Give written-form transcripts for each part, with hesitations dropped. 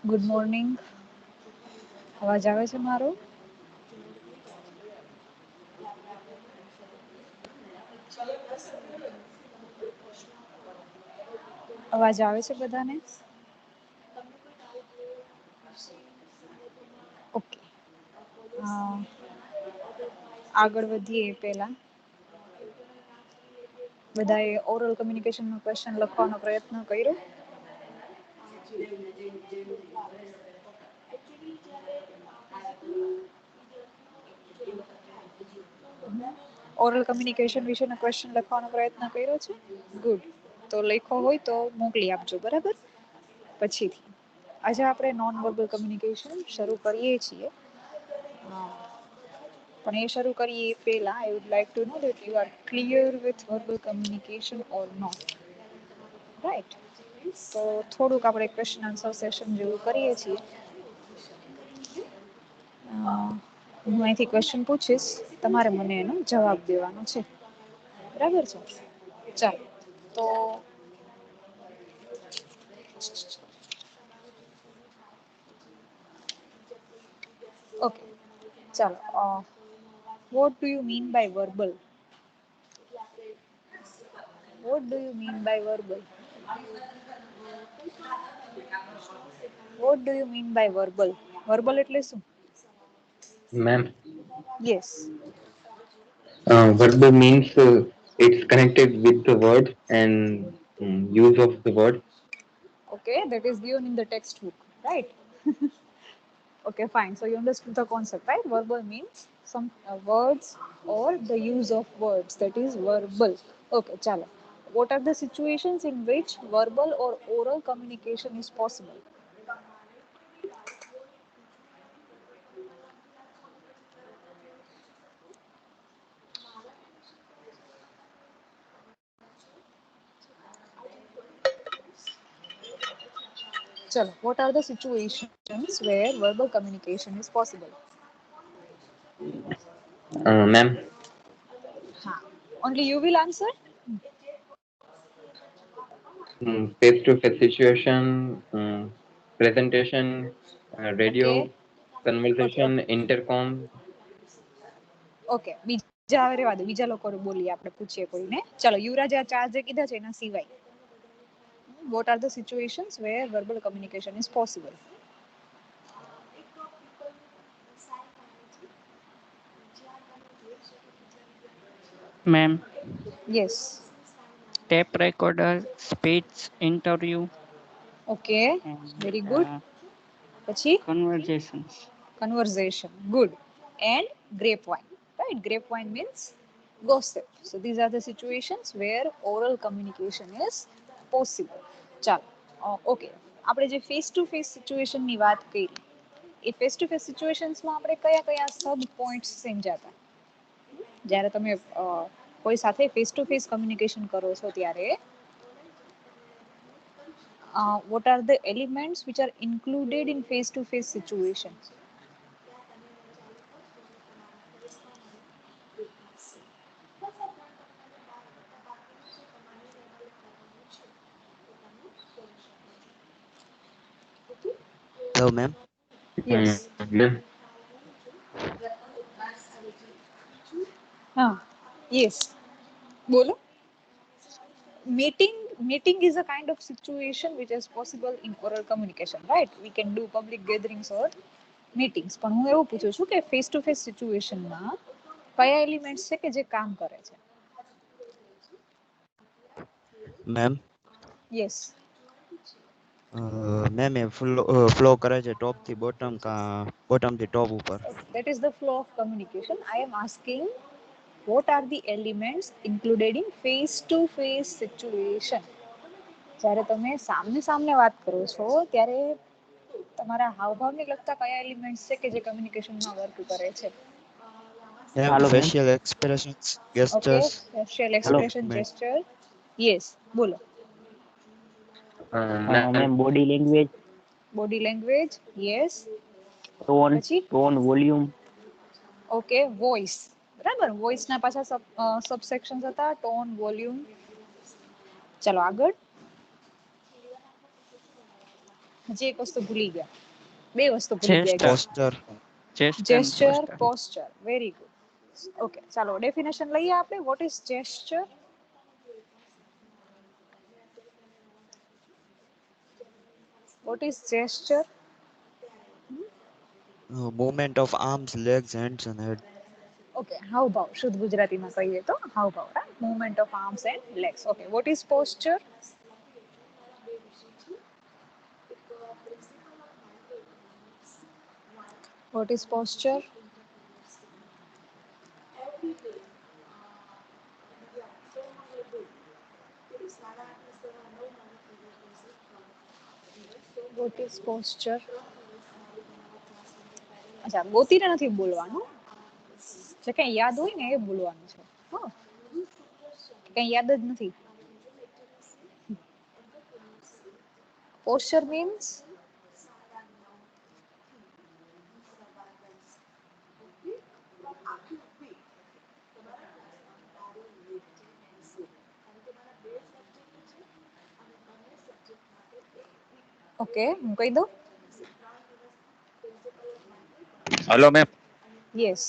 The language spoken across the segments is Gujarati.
Good morning. અવાજ આવે છે મારો? અવાજ આવે છે બધાને? ઓકે. આગળ વધીએ એ પહેલા બધાએ ઓરલ કમ્યુનિકેશનનો ક્વેશ્ચન લખવાનો પ્રયત્ન કર્યો? ઓરલ કમ્યુનિકેશન વિશેનો ક્વેશ્ચન લખવાનો પ્રયત્ન કર્યો છે? ગુડ. તો લખ્યો હોય તો મોકલી આપજો, બરાબર? પછીથી આજે આપણે નોન વર્બલ કમ્યુનિકેશન શરૂ કરીએ છીએ. પણ એ શરૂ કરીએ એ પહેલા I would like to know that you are clear with verbal communication or not. Right. તો થોડુંક આપણે ક્વેશ્ચન આન્સર સેશન જેવું કરીએ છીએ. હું અહીંથી ક્વેશ્ચન પૂછીશ, તમારે મને એનો જવાબ દેવાનો છે. બરાબર છે? ચાલો તો ઓકે, ચાલો. What do you mean by verbal? What do you mean by verbal? What do you mean by verbal? Verbal એટલે શું? Ma'am, Yes. verbal means it's connected with the word and use of the word. Okay, that is given in the textbook, right? Okay, fine. So you understood the concept, right? Verbal means some words or the use of words. That is verbal. Okay, chalo. What are the situations in which verbal or oral communication is possible? Chalo. What are the situations where verbal communication is possible? Ma'am, Ha. Only you will answer? face-to-face situation, presentation, Okay. radio, Okay. conversation, intercom. Okay, બીજા હવે રહેવા દો, બીજા લોકો બોલીએ, આપણે પૂછીએ કોઈને. ચાલો, યુવરાજ આ ચાર જે કીધા છે એના સિવાય what are the situations where verbal communication is possible? Ma'am, Yes. tape recorder, speech, interview, Okay, and very good. પછી conversations. conversation, good. And grapevine, right? Grapevine means gossip. So these are the situations where oral communication is possible. ચાલો, ઓકે, આપણે જે ફેસ ટુ ફેસ સિચ્યુએશનની વાત કરી, એ ફેસ ટુ ફેસ સિચ્યુએશન્સમાં આપણે કયા કયા સબ પોઈન્ટ્સ સમજાતા? જ્યારે તમે કોઈ સાથે ફેસ ટુ ફેસ કમ્યુનિકેશન કરો છો ત્યારે what are the elements which are included in face to face situations? Hello, ma'am. Yes. Ma'am, Yes, bolo. Meeting is a kind of situation which is possible in oral communication, right? We can do public gatherings or meetings. પણ હું એવું પૂછું છું કે ફેસ ટુ ફેસ સિચ્યુએશનમાં કયા એલિમેન્ટ્સ છે કે જે કામ કરે છે? Ma'am. યસ. મેમ એ ફ્લો કરે છે ટોપ થી બોટમ બોટમ થી ટોપ ઉપર. That is the flow of communication. I am asking what are the elements included in face to face situation? જ્યારે તમે સામને સામને વાત કરો છો ત્યારે તમારા હાવભાવને લગતા કયા એલિમેન્ટ્સ છે કે જે કમ્યુનિકેશનમાં વર્ક કરે છે? Ma'am Hello, ma'am. Facial expressions, okay, gestures, facial Hello. Expression, ma'am gesture. Yes, બોલો. ma'am, Ma'am, body language, body language, yes. tone, પછી tone, volume, ઓકે, વોઇસ, બરાબર. વોઇસના પાછા સબસેક્શન્સ હતા, ટોન, વોલ્યુમ. ચલો આગળ. હજી એક વસ્તુ ભૂલી ગયા, બે વસ્તુ ભૂલી ગયા. Gesture. Posture. Chest and gesture, posture. Posture. Very good. Okay, ચાલો ડેફિનેશન લઈએ આપણે. What is gesture? What is gesture? Movement of arms, legs, hands and head. Okay, હાવભાવ. શુદ્ધ ગુજરાતીમાં કહીએ તો હાવભાવ, right? Movement of arms and legs. Okay, what is posture? What is posture? What is posture? અચ્છા, ગોતીને નથી બોલવાનું, જે કઈ યાદ હોય ને એ બોલવાનું છે. હા, કઈ યાદ જ નથી. પોસ્ચર મીન્સ ઓકે, હું કહી દઉં. Hello ma'am, yes.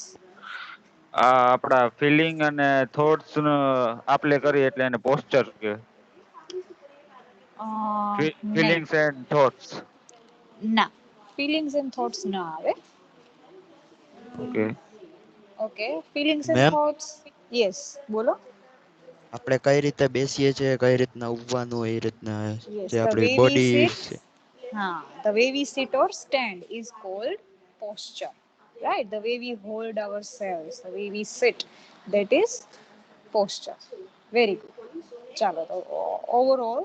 આ આપણા ફિલિંગ અને થોટ્સ આપલે કરીએ એટલે એને પોસ્ચર કે ફિલિંગ્સ એન્ડ થોટ્સ. ના, ફિલિંગ્સ એન્ડ થોટ્સ ના આવે. Okay, okay, feelings and ma'am thoughts. Yes, બોલો. આપણે કઈ રીતે બેસીએ છીએ, કઈ રીતના ઊભવાનું, એ રીતના Yes, જે the આપણી way we body sit, the way we sit or stand is called posture, right? The way we hold ourselves, the way we sit, that is posture. Very good. Chalo, so overall,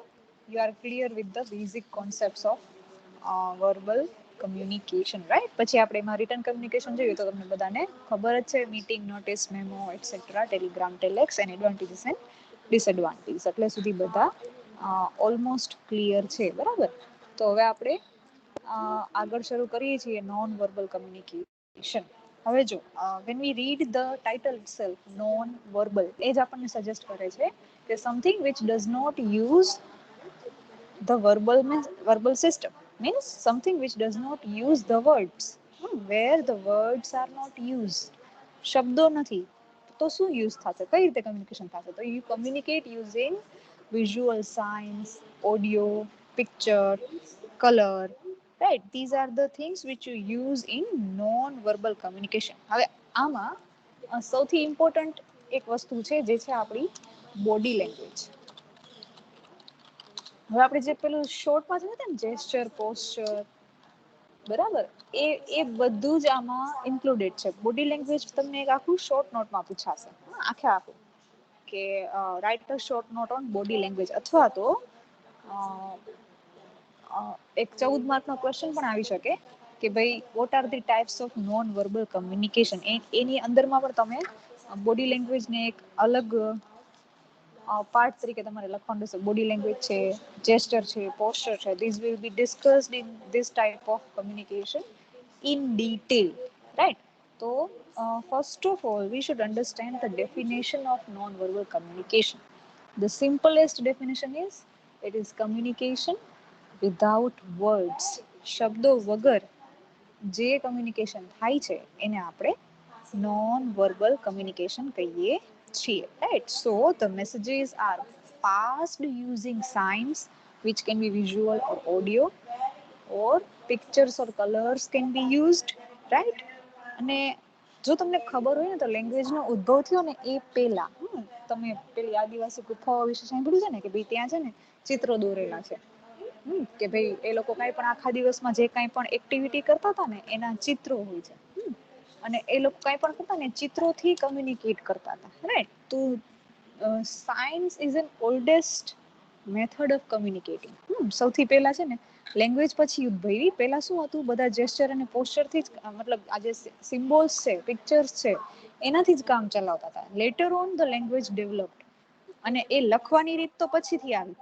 you are clear with the basic concepts of verbal communication, right? પછી આપણે એમાં રિટર્ન કમ્યુનિકેશન જોઈએ તો તમને બધાને ખબર જ છે, meeting, notice, memo, etcetera, telegram, telex and advantages and disadvantage. એટલે સુધી બધા ઓલમોસ્ટ ક્લિયર છે, બરાબર? તો હવે આપણે આગળ શરૂ કરીએ છીએ નોન વર્બલ કમ્યુનિકેશન. હવે જો, when we read the title itself, non verbal, એ જ આપણને સજેસ્ટ કરે છે કે something which does not use the verbal system, means something which does not use the words, where the words are not used. શબ્દો નથી તો શું યુઝ થશે, કઈ રીતે કમ્યુનિકેશન થશે? તો you communicate using visual signs, audio, picture, color, right? These are the things which you use in non-verbal communication. હવે આમાં સૌથી ઇમ્પોર્ટન્ટ એક વસ્તુ છે, જે છે આપણી બોડી લેંગ્વેજ. હવે આપણે જે પેલું શોર્ટમાં જોયું હતું ને, જેસ્ચર, પોસ્ચર, બરાબર, એ બધું જ આમાં ઇન્ક્લુડેડ છે. બોડી લેંગ્વેજ તમને એક આખું શોર્ટ નોટમાં પૂછાશે, આખે આખું, કે write a short note on body language. અથવા તો એક 14 માર્કનો ક્વેશ્ચન પણ આવી શકે કે ભાઈ what are the types of non verbal communication. એની અંદરમાં પણ તમે બોડી લેંગ્વેજને એક અલગ પાર્ટ તરીકે તમારે લખવાનું રહેશે. બોડી લેંગ્વેજ છે, જેસ્ચર છે, પોસ્ચર છે, this will be discussed in this type of communication in detail, right? So first of all we should understand the definition of non-verbal communication. The simplest definition is, it is communication without words. શબ્દો વગર જે કમ્યુનિકેશન થાય છે એને આપણે નોન વર્બલ કમ્યુનિકેશન કહીએ છીએ, right? So the messages are passed using signs which can be visual or audio, or pictures or colors can be used, right? અને જો તમને ખબર હોય ને તો લેંગ્વેજનો ઉદ્ભવ થયો ને એ પહેલા, તમે પેલી આદિવાસી ગુફાઓ વિશે સાંભળ્યું છે ને, કે ભાઈ ત્યાં છે ને ચિત્રો દોરેલા છે, કે ભાઈ એ લોકો કાંઈ પણ આખા દિવસમાં જે કાંઈ પણ એક્ટિવિટી કરતા હતા ને એના ચિત્રો હોય છે. અને એ લોકો કાંઈ પણ કરતા ને ચિત્રોથી કમ્યુનિકેટ કરતા હતા, રાઈટ? તો science is an oldest method of communicating. સૌથી પહેલા છે ને લેંગ્વેજ પછી ઉદ્ભવી. પહેલા શું હતું, બધા જેસ્ચર અને પોસ્ચરથી જ, મતલબ આ જે સિમ્બોલ્સ છે, પિક્ચર્સ છે, એનાથી જ કામ ચલાવતા હતા. Letter on the language developed. અને એ લખવાની રીત તો પછીથી આવી,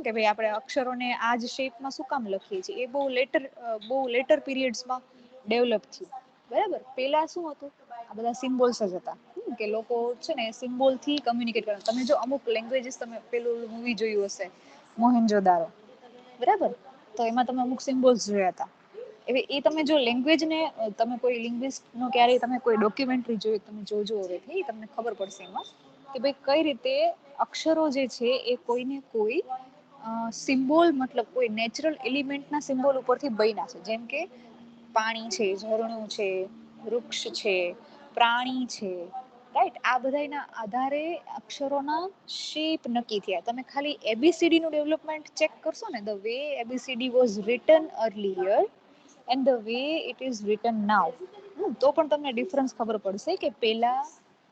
કે ભાઈ આપણે અક્ષરોને આ જ શેપમાં શું કામ લખીએ છીએ, એ બહુ લેટર પીરિયડ્સમાં ડેવલપ થયું, બરાબર? પહેલા શું હતું, આ બધા સિમ્બોલ્સ જ હતા, કે લોકો છે ને સિમ્બોલથી કમ્યુનિકેટ કરતા. તમે જો અમુક લેંગ્વેજીસ, તમે પેલું મૂવી જોયું હશે મોહેન્જો દારો, બરાબર? તો એમાં તમે અમુક સિમ્બોલ્સ જોયા હતા. હવે એ તમે જો લેંગ્વેજને તમે કોઈ લિંગ્વિસ્ટનો ક્યારેય તમે કોઈ ડોક્યુમેન્ટરી જોઈ તમે જોજો હવેથી તમને ખબર પડશે એમાં કે ભાઈ કઈ રીતે અક્ષરો જે છે એ કોઈને કોઈ સિમ્બોલ મતલબ કોઈ નેચરલ એલિમેન્ટના સિમ્બોલ ઉપરથી બન્યા છે. જેમ કે પાણી છે, ઝરણું છે, વૃક્ષ છે, પ્રાણી છે, રાઈટ. આ બધાના આધારે અક્ષરોના શેપ નક્કી થયા. તમે ખાલી એબીસીડી નું ડેવલપમેન્ટ ચેક કરશો ને, the way ABCD was written earlier and the way it is written now, તો પણ તમને ડિફરન્સ ખબર પડશે કે પેલા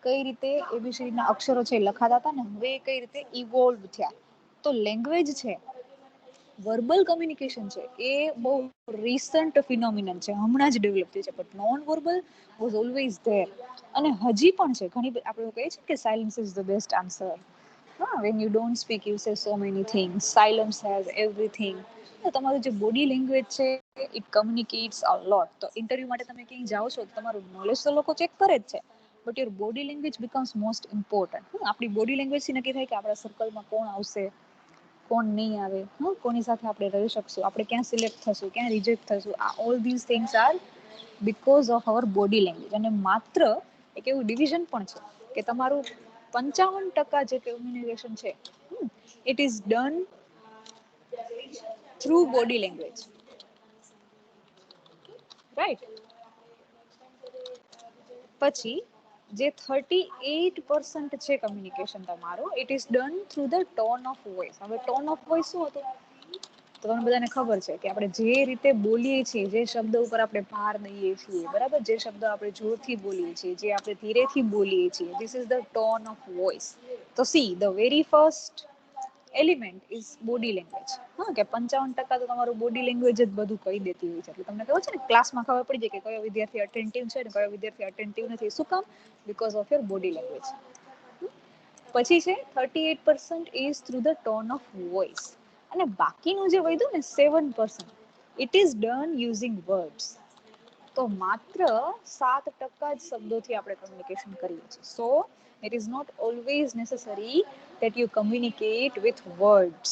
કઈ રીતે એબીસીડી ના અક્ષરો છે લખાતા હતા ને હવે કઈ રીતે ઇવોલ્વ થયા. તો લેંગ્વેજ છે, વર્બલ કમ્યુનિકેશન છે, એ બહુ રિસન્ટ ફિનોમિનન છે, હમણાં જ ડેવલપ થયું છે. But non verbal was always there અને હજી પણ છે. ઘણી આપણે કહીએ છીએ કે silence is the best answer. when you don't speak you say so many things, silence has everything. તો તમારું જે બોડી લેંગ્વેજ છે ઇટ કમ્યુનિકેટ્સ અ લોટ. તો ઇન્ટરવ્યુ માટે તમે ક્યાંય જાઓ છો તો તમારું નોલેજ તો લોકો ચેક કરે જ છે, but your body language becomes most important. આપણી બોડી લેંગ્વેજથી નક્કી થાય કે આપણા સર્કલમાં કોણ આવશે, કોણ નહીં આવે, કોની સાથે આપણે રહી શકશું, આપણે ક્યાં સિલેક્ટ થશું, ક્યાં રિજેક્ટ થશું. આ all these things are because of our body language. અને માત્ર એક એવું ડિવિઝન પણ છે કે તમારું 55% જે કમ્યુનિકેશન છે it is done through body language, right. પછી જે 38% છે કમ્યુનિકેશન તમારું, it is done through the tone of voice. હવે ટોન ઓફ વોઇસ શું હતું તો તમને બધાને ખબર છે કે આપણે જે રીતે બોલીએ છીએ, જે શબ્દ ઉપર આપણે ભાર દઈએ છીએ, બરાબર, જે શબ્દ આપણે જોરથી બોલીએ છીએ, જે આપણે ધીરેથી બોલીએ છીએ, this is the tone of voice. તો see the very first element is body language. કે 55% તો તમારું બોડી લેંગ્વેજ જ બધું કહી દેતી હોય છે. એટલે તમને ખબર છે ને ક્લાસમાં ખબર પડી જાય કે કયો વિદ્યાર્થી અટેન્ટિવ છે ને કયો વિદ્યાર્થી અટેન્ટિવ નથી. શું કામ? Because of your body language. પછી છે 38% is through the tone of voice. અને બાકીનું જે વધ્યું ને 7% it is done using words. તો માત્ર 7% જ શબ્દોથી આપણે કમ્યુનિકેશન કરીએ છીએ. સો it is not always necessary that you communicate with words.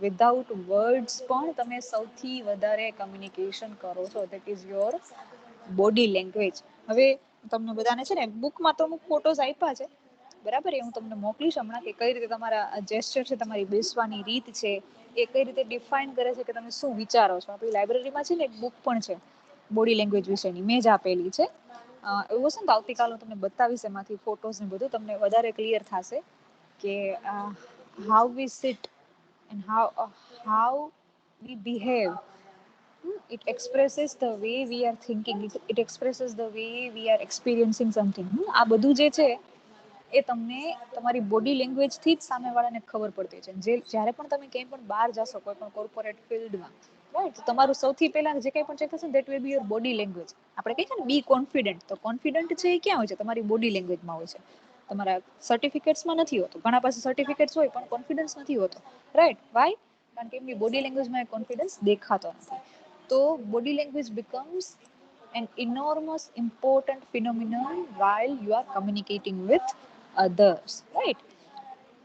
Without words પણ તમે સૌથી વધારે કમ્યુનિકેશન કરો છો, that is your body language. હવે તમને બધાને છે ને બુકમાં તો અમુક ફોટોઝ આપ્યા છે, બરાબર, એ હું તમને મોકલીશ હમણાં કે કઈ રીતે તમારા જેસ્ચર છે, તમારી બેસવાની રીત છે, એ કઈ રીતે ડિફાઇન કરે છે કે તમે શું વિચારો છો. આપણી લાઇબ્રેરીમાં છે ને એક બુક પણ છે બોડી લેંગ્વેજ વિશેની, મેં જ આપેલી છે. એવું હશે ને તો આવતીકાલે હું તમને બતાવીશ એમાંથી ફોટોઝ ને બધું, તમને વધારે ક્લિયર થશે કે how we sit and how we behave. It expresses the way we are thinking. It expresses the way we are experiencing something. આ બધું જે છે એ તમને તમારી બોડી લેંગ્વેજથી જ સામેવાળાને ખબર પડતી છે. જ્યારે પણ તમે ક્યાંય પણ બહાર જશો કોઈ પણ કોર્પોરેટ ફિલ્ડમાં, રાઈટ, તો તમારું સૌથી પહેલા જે કંઈ પણ ચેક થશે that will be your body language. આપણે કહીએ છીએ ને બી કોન્ફિડન્ટ, તો કોન્ફિડન્ટ છે એ ક્યાં હોય છે? તમારી બોડી લેંગ્વેજમાં હોય છે. તમારા સર્ટિફિકેટ્સમાં નથી હોતું. ઘણા પાસે સર્ટિફિકેટ્સ હોય પણ કોન્ફિડન્સ નથી હોતો, રાઈટ. વાય? કારણ કે એમની બોડી લેંગ્વેજમાં એ કોન્ફિડન્સ દેખાતો નથી. તો body language becomes an enormous important phenomenon while you are communicating with others, right?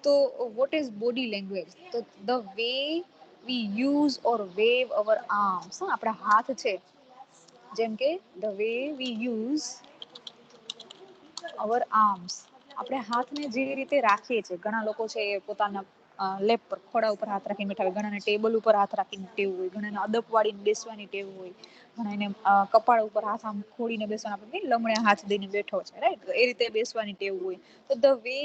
So what is body language? So the way we use or wave our arms. આપણા હાથ છે, જેમ કે the way we use our arms. આપણે હાથને જે રીતે રાખીએ છીએ, ઘણા લોકો છે એ પોતાના લેપ પર ખોડા ઉપર હાથ રાખીને બેઠા હોય, ઘણાને ટેબલ ઉપર હાથ રાખીને ટેવ હોય, ઘણાને અદપ વાળીને બેસવાની ટેવ હોય, ઘણાને કપાળ ઉપર હાથ આમ ખોડીને બેસવાનું, આપણે લમણે હાથ દઈને બેઠો છે, રાઈટ, એ રીતે બેસવાની ટેવ હોય. તો the way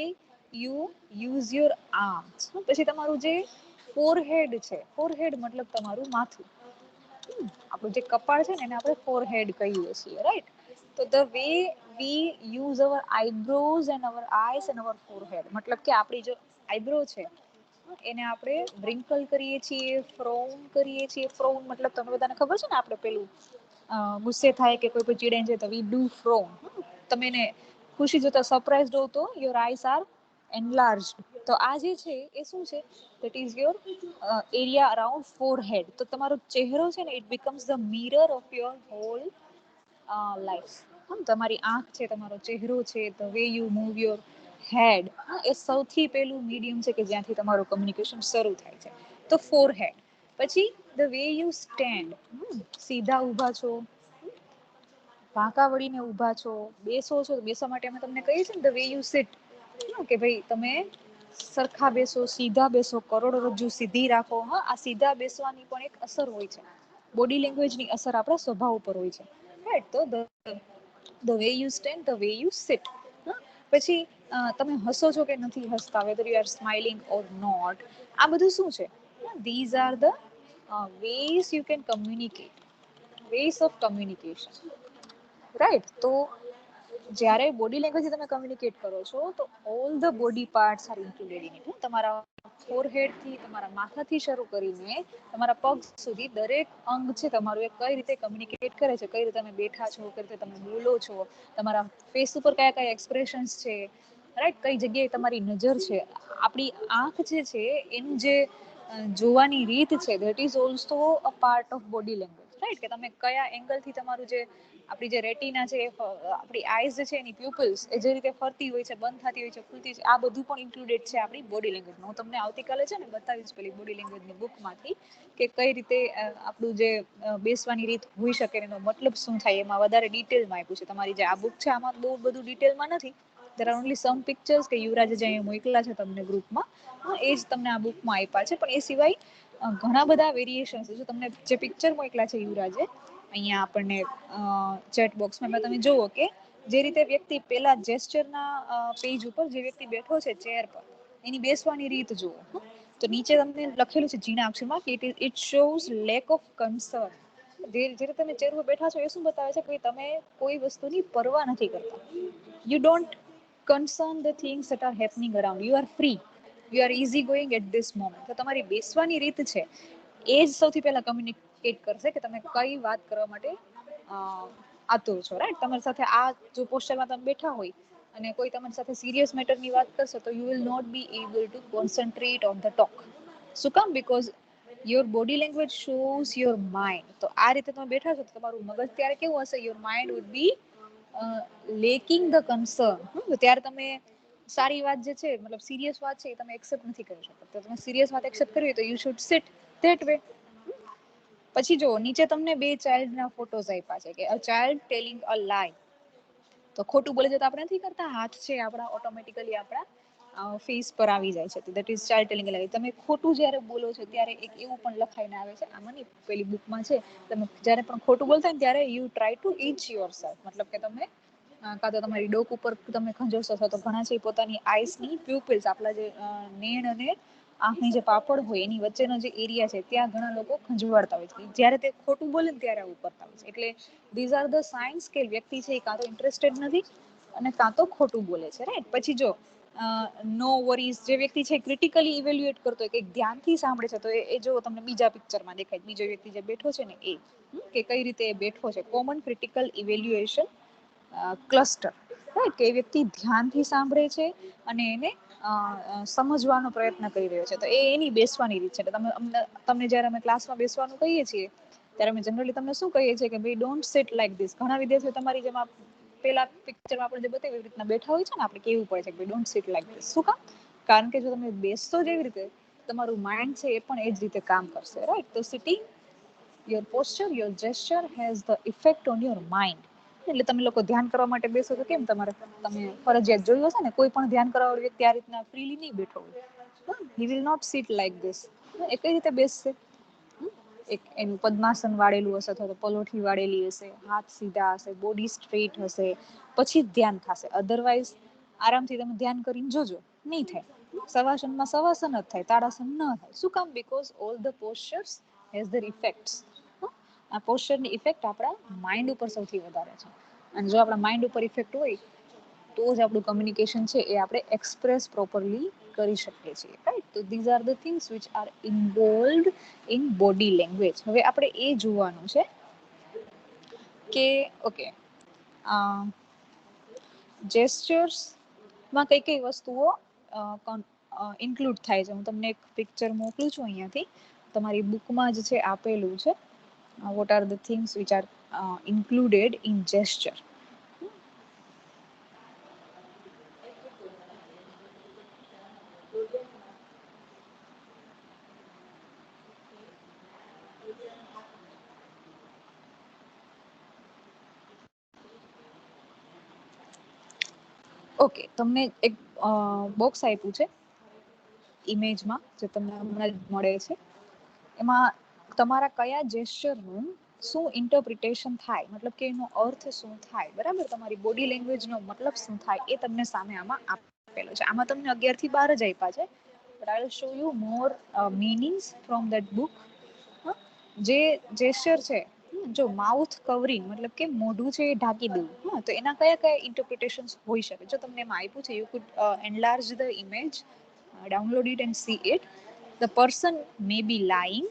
you use your arms. પછી તમારું જે ફોરહેડ છે, ફોરહેડ મતલબ તમારું માથું, આપણું જે કપાળ છે ને એને આપણે ફોરહેડ કહીએ છીએ, રાઈટ. તો the way we use our eyebrows and our eyes and our forehead, મતલબ કે આપણી જો આઈબ્રો છે એને આપણે વ્રિંકલ કરીએ છીએ, ફ્રોન કરીએ છીએ. ફ્રોન મતલબ તમને બધાને ખબર છે ને, આપણે પેલું ગુસ્સે થાય કે કોઈ ચીડાઈ જાય તો વી ડુ ફ્રોન. તમે એને ખુશી જોતા સરપ્રાઈઝ હો તો યોર આઈસ આર એનલાર્જડ. તો આ જે છે એ શું છે? That is your area around forehead. તો તમારો ચહેરો છે ને it becomes the mirror of your whole life. તમારી આંખ છે, તમારો ચહેરો છે, the way you move your head, એ સૌથી પહેલું મીડિયમ છે કે જ્યાંથી તમારું કમ્યુનિકેશન શરૂ થાય છે. તો ફોરહેડ. પછી ધ વે યુ સ્ટેન્ડ, સીધા ઊભા છો, વાંકા વળીને ઊભા છો, બેસો છો, બેસવા માટે અમે તમને કહીએ છીએ ને ધ વે યુ સિટ, કે ભાઈ તમે સરખા બેસો, સીધા બેસો, કરોડરજ્જુ સીધી રાખો. હા, આ સીધા બેસવાની પણ એક અસર હોય છે, બોડી લેંગ્વેજની અસર આપણા સ્વભાવ ઉપર હોય છે, રાઈટ. તો the way you stand, the way you sit. પછી તમે હસો છો કે નથી હસતા, whether you are smiling or not, આ બધું શું છે? These are the ways you can communicate, ways of communication, right. તો જ્યારે બોડી લેંગ્વેજથી તમે કમ્યુનિકેટ કરો છો તો all the body parts are included in it. તમારા ફોરહેડ થી, તમારા માથાથી શરૂ કરીને તમારા પગ સુધી દરેક અંગ છે તમારું એ કઈ રીતે કમ્યુનિકેટ કરે છે, કઈ રીતે તમે બેઠા છો, કઈ રીતે તમે બોલો છો, તમારા ફેસ ઉપર કયા કયા એક્સપ્રેશન્સ છે, રાઈટ, કઈ જગ્યાએ તમારી નજર છે. આપણી આંખ જે છે એનું જે જોવાની રીત છે, that is also a part of body language, right. કે તમે કયા એંગલથી તમારું જે આપણી જે રેટિના છે, આપણી આઈઝ છે, એની પ્યુપલ્સ એ જે રીતે ફરતી હોય છે, બંધ થતી હોય છે, ખુલતી છે, આ બધું પણ ઇન્ક્લુડેડ છે આપણી બોડી લેંગ્વેજમાં. હું તમને આવતીકાલે છે ને બતાવીશ પેલી બોડી લેંગ્વેજની બુકમાંથી કે કઈ રીતે આપણું જે બેસવાની રીત હોઈ શકે, એનો મતલબ શું થાય, એમાં વધારે ડિટેલમાં આપ્યું છે. તમારી જે આ બુક છે આમાં બહુ બધું ડિટેલમાં નથી, there are only some pictures કે યુવરાજે જે અહીંયા મોકલા છે તમને ગ્રુપમાં, એ જ તમને આ બુકમાં આપ્યા છે. પણ એ સિવાય ઘણા બધા વેરિએશન છે. જો તમને જે પિક્ચર મોકલા છે યુવરાજે અહીંયા આપણને ચેટ બોક્સમાં, તમે જુઓ કે જે રીતે વ્યક્તિ પેલા જેસ્ચરના પેજ ઉપર જે વ્યક્તિ બેઠો છે ચેર પર, એની બેસવાની રીત જુઓ. તો નીચે તમને લખેલું છે ઝીણા અક્ષરમાં કે it shows lack of concern. જે રીતે તમે ચેર ઉપર બેઠા છો એ શું બતાવે છે કે તમે કોઈ વસ્તુની પરવા નથી કરતા. You don't concern the things that are happening around, you are free, you are easy going at this moment. તો તમારી બેસવાની રીત છે એ જ સૌથી પહેલા કમ્યુનિકેટ કરશે કે તમે કઈ વાત કરવા માટે આતુર છો, રાઈટ. તમારી સાથે આ જો પોસ્ચરમાં તમે બેઠા હોય અને કોઈ તમારી સાથે સિરિયસ મેટરની વાત કરશે તો you will not be able to concentrate on the talk. શું કામ? Because your body language shows your mind. તો આ રીતે તમે બેઠા છો તો તમારું મગજ ત્યારે કેવું હશે? Your mind would be lacking the concern. ત્યારે તમે સારી વાત જે છે, મતલબ સિરિયસ વાત છે, એ તમે એક્સેપ્ટ નથી કરી શકતા. તો તમે સિરિયસ વાત એક્સેપ્ટ કરવી હોય તો you should sit that way. પછી જો નીચે તમને બે ચાઇલ્ડના ફોટોઝ આપ્યા છે કે અ ચાઇલ્ડ ટેલિંગ અ લાય. તો ખોટું બોલે છે તો આપણે નથી કરતા, હાથ છે આપણા ઓટોમેટિકલી આપણા ફેસ પર આવી જાય છે. That is child telling a લાય. તમે ખોટું જ્યારે બોલો છો ત્યારે એક એવું પણ લખાઈને આવે છે, આમાં નહીં પેલી બુકમાં છે, તમે જ્યારે પણ ખોટું બોલતા હોય ને ત્યારે you try to itch yourself. મતલબ કે તમે કાં તો તમારી ડોક ઉપર તમે ખંજોશો છો, તો ઘણા છે પોતાની આઈસની પ્યુપિલ્સ, આપણા જે નેણ અને આંખની જે પાપડ હોય એની વચ્ચેનો જે એરિયા છે ત્યાં ઘણા લોકો ખંજવાળતા હોય છે. જ્યારે તે ખોટું બોલે ને ત્યારે આવું કરતા હોય છે. એટલે ધીઝ આર ધ સાઇન્સ કે વ્યક્તિ છે એ કાં તો ઇન્ટરેસ્ટેડ નથી અને કાં તો ખોટું બોલે છે, રાઈટ. પછી જો નો વરીઝ, જે વ્યક્તિ છે ક્રિટિકલી ઇવેલ્યુએટ કરતો હોય, કે ધ્યાનથી સાંભળે છે, તો એ જો તમને બીજા પિક્ચરમાં દેખાય, બીજો વ્યક્તિ જે બેઠો છે ને એ, કે કઈ રીતે એ બેઠો છે. Common critical evaluation cluster, right. કે એ વ્યક્તિ ધ્યાનથી સાંભળે છે અને એને સમજવાનો પ્રયત્ન કરી રહ્યો છે. તો એ એની બેસવાની રીત છે. તમને જ્યારે અમે ક્લાસમાં બેસવાનું કહીએ છીએ ત્યારે અમે જનરલી તમને શું કહીએ છીએ કે ભાઈ ડોન્ટ સિટ લાઈક ધીસ. ઘણા વિદ્યાર્થીઓ તમારી જેમ પેલા પિક્ચરમાં આપણે જે બતાવ્યું એવી રીતના બેઠા હોય છે ને, આપણે કેવું પડે છે કે ડોન્ટ સિટ લાઈક ધીસ. શું કામ? કારણ કે જો તમે બેસશો જેવી રીતે, તમારું માઇન્ડ છે એ પણ એ જ રીતે કામ કરશે, રાઈટ. તો sitting, your posture, your gesture has the effect on your mind. એટલે તમે લોકો ધ્યાન કરવા માટે બેસો તો કેમ તમારે, તમે ફરજિયાત જોયું હશે ને, કોઈ પણ ધ્યાન કરવા વાળો વ્યક્તિ આ રીતના ફ્રીલી નહીં બેઠો હોય. He will not sit like this. એ કઈ રીતે બેસશે? એક એનું પદ્માસન વાળેલું હશે અથવા તો પલોઠી વાળેલી હશે, હાથ સીધા હશે, બોડી સ્ટ્રેટ હશે, પછી જ ધ્યાન થશે. અધરવાઇઝ આરામથી તમે ધ્યાન કરીને જોજો, નહીં થાય. સવાસનમાં સવાસન જ થાય, તાડાસન ન થાય. શું કામ? Because all the postures has their effects. આ પોસ્ચરની ઇફેક્ટ આપણા માઇન્ડ ઉપર સૌથી વધારે છે. અને જો આપણા માઇન્ડ ઉપર ઇફેક્ટ હોય તો જ આપણું કમ્યુનિકેશન છે એ આપણે એક્સપ્રેસ પ્રોપરલી કરી શકીએ છીએ, રાઈટ. તો this are the things which are involved in body language. હવે આપણે એ જોવાનું છે કે ઓકે, જેસ્ચર્સમાં કઈ કઈ વસ્તુઓ ઇન્ક્લુડ થાય છે. હું તમને એક પિક્ચર મોકલું છું અહીંયાથી, તમારી બુકમાં જ છે, આપેલું છે. What are the things which are included in gesture. Okay, તમને એક બોક્સ આપ્યું છે ઇમેજમાં, જે તમને હમણાં જ મળે છે. એમાં તમારા કયા જેસ્ચરનું શું ઇન્ટરપ્રિટેશન થાય, મતલબ કે એનો અર્થ શું થાય, બરાબર, તમારી બોડી લેંગ્વેજનો મતલબ શું થાય એ તમને સામે આમાં આપેલો છે. આમાં તમને 11 થી 12 જ આપ્યા છે, but I will show you more meanings from that book. જે જેસ્ચર છે, જો માઉથ કવરિંગ મતલબ કે મોઢું છે એ ઢાંકી દેવું, તો એના કયા કયા ઇન્ટરપ્રિટેશન્સ હોઈ શકે. જો તમને એમાં આપ્યું છે, you could enlarge the image, download it and see it. The person may be lying,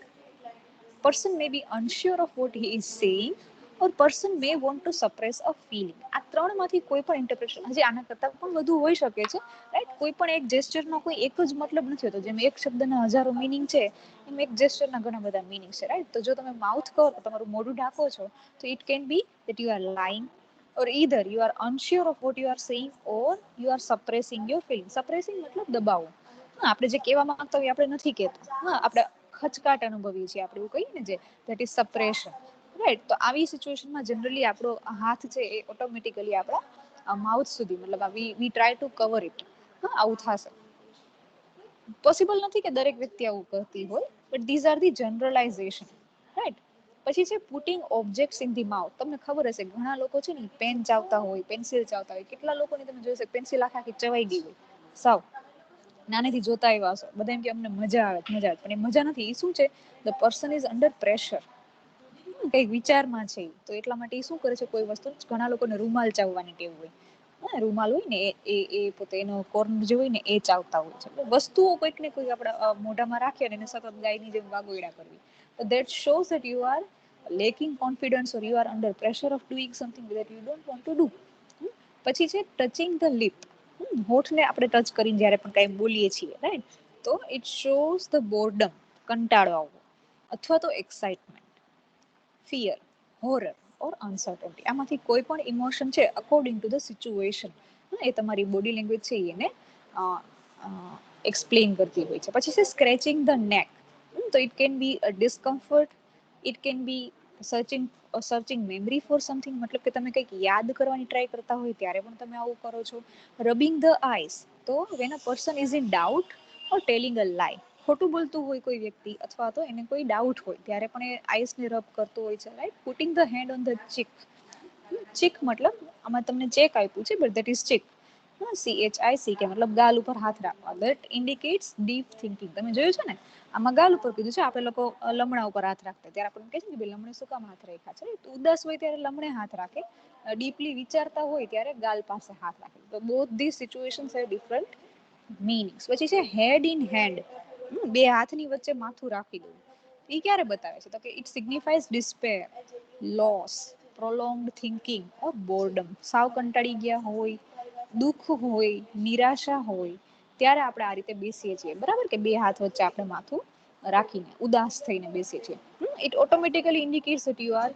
person may be unsure of what he is saying, or person may want to suppress a feeling. આ ત્રણમાંથી કોઈ પણ ઇન્ટરપ્રિટેશન, હજી આના કરતાં પણ વધુ હોઈ શકે છે, રાઈટ. કોઈ પણ એક જેસ્ચરનો કોઈ એક જ મતલબ નથી હોતો. જેમ એક શબ્દના હજારો મિનિંગ છે, એમ એક જેસ્ચરના ઘણા બધા મિનિંગ છે, રાઈટ. તો જો તમે માઉથ કરો, તમારું મોઢું ઢાંકો છો, તો it can B that you are lying, or either you are unsure of what you are saying, or you are suppressing your feeling. suppressing મતલબ દબાવવું. આપણે જે કહેવા માંગતા હોય આપણે નથી કહેતા, આપણે ખચકાટ અનુભવીએ છીએ, આપણે એવું કહીએ ને, જે ધેટ ઇઝ સપ્રેશન, રાઈટ. તો આવી સિચ્યુએશનમાં જનરલી આપણો હાથ છે એ ઓટોમેટિકલી આપણા માઉથ સુધી, મતલબ વી ટ્રાય ટુ કવર ઇટ. આવું થશે. પોસિબલ નથી કે દરેક વ્યક્તિ આવું કરતી હોય, but these are the generalisation, right. પછી છે putting objects in the mouth. તમને ખબર હશે, ઘણા લોકો છે ને પેન ચાવતા હોય, પેન્સિલ ચાવતા હોય. કેટલા લોકોને તમે જોઈ શકો પેન્સિલ આખી ચવાઈ ગઈ હોય, સાવ નાનેથી જોતા આવ્યા હશો. બધા એમ કે અમને મજા આવે, મજા આવે, પણ એ મજા નથી. એ શું છે? The person is under pressure, કઈક વિચારમાં છે. તો એટલા માટે એ શું કરે છે, કોઈ વસ્તુ, ઘણા લોકોને રૂમાલ ચાવવાની ટેવ હોય, રૂમાલ હોય ને એ પોતે એનો કોર્નર જે હોય ને એ ચાવતા હોય છે. વસ્તુઓ કોઈક ને કોઈક આપણા મોઢામાં રાખીએ ને એને સતત ગાયની જેમ વાગોયડા કરવી. તો that shows that you R lacking confidence, or you are under pressure of doing something that you don't want to do. પછી છે ટચિંગ ધ લિપ. હોઠને આપણે ટચ કરીને જ્યારે પણ કાંઈ બોલીએ છીએ, રાઈટ, તો ઇટ શોઝ ધ બોર્ડમ, કંટાળો આવવો, અથવા તો એક્સાઇટમેન્ટ, ફિયર, હોરર ઓર અનસર્ટનિટી. આમાંથી કોઈ પણ ઇમોશન છે અકોર્ડિંગ ટુ ધ સિચ્યુએશન, એ તમારી બોડી લેંગ્વેજ છે એને એક્સપ્લેન કરતી હોય છે. પછી છે સ્ક્રેચિંગ ધ નેક. તો it can be a discomfort, it can be searching memory for something, મતલબ કે તમે કંઈક યાદ કરવાની ટ્રાય કરતા હોય ત્યારે પણ તમે આવું કરો છો. રબિંગ ધ આઈસ, તો when a person is in doubt or telling a lie, ખોટું બોલતું હોય કોઈ વ્યક્તિ, અથવા તો એને કોઈ ડાઉટ હોય ત્યારે પણ એ આઈસને રબ કરતો હોય છે, right. Putting the hand on the cheek. Cheek મતલબ આમાં તમને ચેક આપ્યું છે, but that is cheek, CHICK, મતલબ ગાલ ઉપર હાથ રાખવા. That indicates deep thinking. તમે જોયું છે ને, આમાં ગાલ ઉપર કીધું છે. આપણે લોકો લમણા ઉપર હાથ રાખતા, ત્યારે આપણને કહે છે કે લમણે શું કામ હાથ રાખ્યા છે. ઉદાસ હોય ત્યારે લમણે હાથ રાખે, ડીપલી વિચારતા હોય ત્યારે ગાલ પાસે હાથ રાખે. તો both this situations have different meanings. પછી છે હેડ ઇન હેન્ડ. બે હાથની વચ્ચે માથું રાખી દઉં. એ ક્યારે બતાવે છે? તો કે it signifies despair, loss, prolonged thinking or boredom. સાવ કંટાળી ગયા હોય, દુઃખ હોય, નિરાશા હોય, ત્યારે આપણે આ રીતે બેસીએ છીએ, બરાબર, કે બે હાથ વચ્ચે આપણે માથું રાખીને ઉદાસ થઈને બેસીએ છીએ. It automatically indicates that you R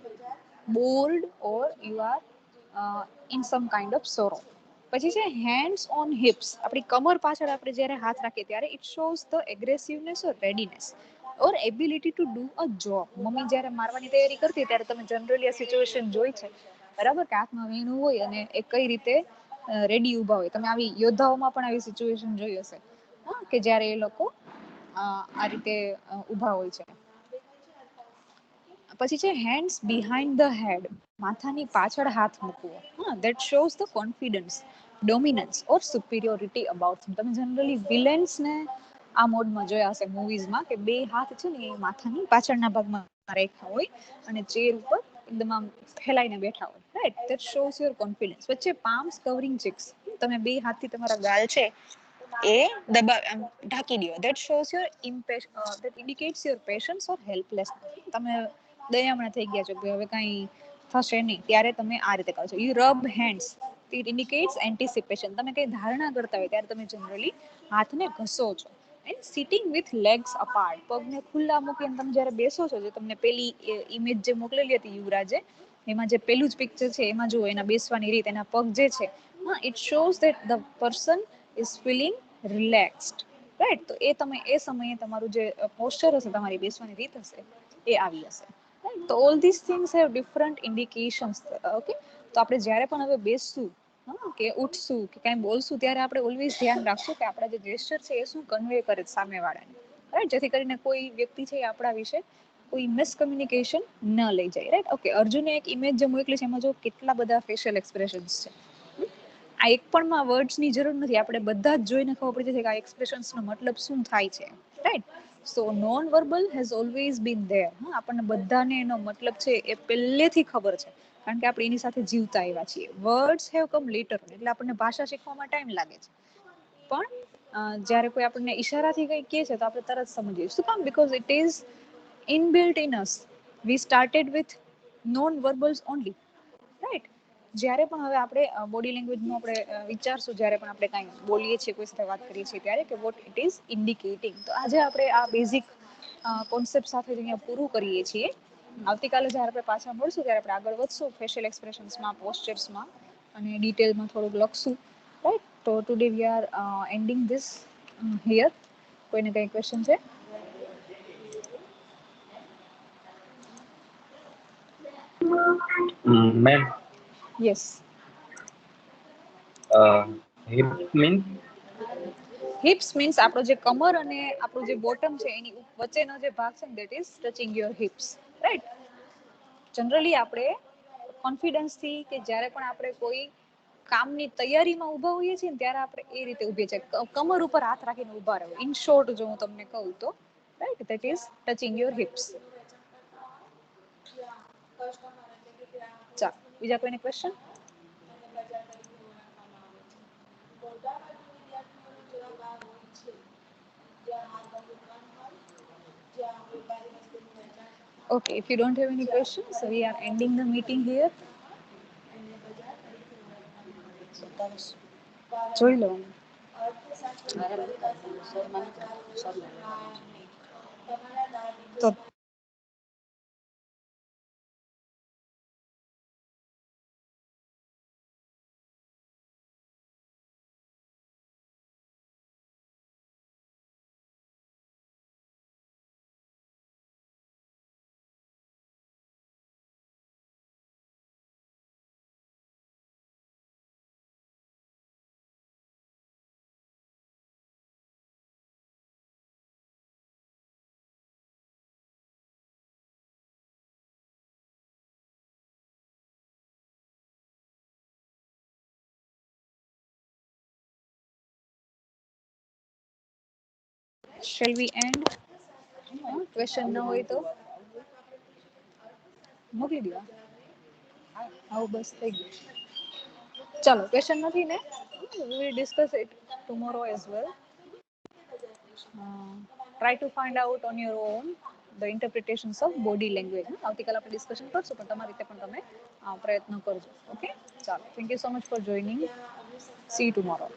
bored or you are in some kind of sorrow. પછી છે હેન્ડ્સ ઓન હિપ્સ. આપણી કમર પાછળ આપણે જ્યારે હાથ રાખીએ ત્યારે it shows the aggressiveness or readiness or ability to do a job. મમ્મી જ્યારે મારવાની તૈયારી કરતી ત્યારે તમે જનરલી આ સિચ્યુએશન જોઈ છે, બરાબર, કે હાથમાં વીણું હોય અને એ કઈ રીતે રેડી ઊભા હોય. તમે આવી યોદ્ધાઓમાં પણ આવી સિચ્યુએશન જોઈ હશે, કે જ્યારે એ લોકો આ રીતે ઊભા હોય છે. પછી છે હેન્ડ્સ બિહાઇન્ડ ધ હેડ. માથાની પાછળ હાથ મૂકવો. That shows the confidence, dominance or superiority about. તમે જનરલી વિલેન્સને આ મોડમાં જોયા હશે મૂવીઝમાં, કે બે હાથ છે ને એ માથાની પાછળના ભાગમાં રાખ્યા હોય અને ચેર ઉપર એકદમ આમ ફેલાઈને બેઠા હોય, right. That shows your confidence. વચ્ચે પામ્સ કવરિંગ ચીક્સ. તમે બે હાથથી તમારા ગાલ છે એ ઢાંકી દો. That shows your that indicates your patience or helplessness. તમે દયામણા થઈ ગયા છો કે હવે કાંઈ થશે નહીં, ત્યારે તમે આ રીતે કરો છો. You rub hands. It indicates anticipation. તમે કંઈ ધારણા કરતા હોય ત્યારે તમે જનરલી હાથને ઘસો છો. And sitting with legs apart. પગને ખુલ્લા મૂકીને તમે જ્યારે બેસો છો, જે તમને પેલી ઇમેજ જે મોકલેલી હતી યુવરાજે, એમાં જે પેલું જ પિક્ચર છે એમાં જુઓ એના બેસવાની રીત, એના પગ જે છે, it shows that the person is feeling relaxed, right. તો એ તમે એ સમયે તમારું જે પોસ્ચર હશે, તમારી બેસવાની રીત હશે, એ આવી હશે. તો all this things have different indications. Okay, તો આપણે જ્યારે પણ હવે બેસશું હા કે ઉઠશું કે કાંઈ બોલશું ત્યારે આપણે ઓલવેઝ ધ્યાન રાખશું કે આપણા જે જેસ્ચર છે એ શું કન્વે કરે છે સામેવાળાને, રાઈટ, જેથી કરીને કોઈ વ્યક્તિ છે એ આપણા વિશે કોઈ મિસકમ્યુનિકેશન ન લઈ જાય, રાઈટ. ઓકે, અર્જુને એક ઇમેજ જે મોકલી છે એમાં જો કેટલા બધા ફેશિયલ એક્સપ્રેશન્સ છે. આ એક પણ માં વર્ડ્સની જરૂર નથી, આપણે બધા જ જોઈને ખબર પડી જશે કે આ એક્સપ્રેશન્સનો મતલબ શું થાય છે, right. So non verbal has always bin there. આપણને બધાને એનો મતલબ છે એ પહેલેથી ખબર છે, કારણ કે આપણે એની સાથે જીવતા આવ્યા છીએ. વર્ડ્સ હેવ કમ લેટર, એટલે આપણને ભાષા શીખવામાં ટાઈમ લાગે છે. પણ જ્યારે કોઈ આપણને ઈશારાથી કંઈ કહે છે તો આપણે તરત સમજીએ. શું કામ? Because it is inbuilt in us. We started with non verbals only, right. જ્યારે પણ હવે આપણે બોડી લેંગ્વેજનું આપણે વિચારશું, જ્યારે પણ આપણે કાંઈ બોલીએ છીએ, કોઈ સાથે વાત કરીએ છીએ ત્યારે, કે વોટ ઇટ ઇઝ ઇન્ડિકેટિંગ. તો આજે આપણે આ બેઝિક કોન્સેપ્ટ સાથે અહીંયા પૂરું કરીએ છીએ. આવતીકાલે જ્યારે આપણે પાછા મળશું ત્યારે આપણે આગળ વધશું ફેશિયલ એક્સપ્રેશન્સમાં, પોસ્ચર્સમાં અને ડિટેલમાં થોડુંક લખશું, રાઈટ. તો today we are ending this here. કોઈને કંઈ ક્વેશ્ચન છે? Ma'am, yes. hips means hips means આપણો જે કમર અને આપણું જે બોટમ છે એની વચ્ચેનો જે ભાગ છે ને, that is touching your hips, right. Generally આપણે કોન્ફિડન્સથી કે જ્યારે પણ આપણે કોઈ કામની તૈયારીમાં ઊભા હોઈએ છીએ ને ત્યારે આપણે એ રીતે ઊભીએ છીએ, કમર ઉપર હાથ રાખીને ઊભા રહો. ઇન શોર્ટ જો હું તમને કહું તો, right, that is touching your hips. ચાલો, બીજા કોઈને question? Okay, if you don't have any questions, we are ending the meeting here. જોઈ લો. તો shall we end? ક્વેશ્ચન ન હોય તો મોકલી દો. આવું બસ થઈ ગયું. ચાલો, ક્વેશ્ચન નથી ને? We will discuss it tomorrow as well. Try to find out on your own the interpretations of body language. આવતીકાલે આપણે ડિસ્કશન કરશું, પણ તમારી રીતે પણ તમે પ્રયત્ન કરજો. ઓકે, ચાલો, thank you so much for joining. C you tomorrow.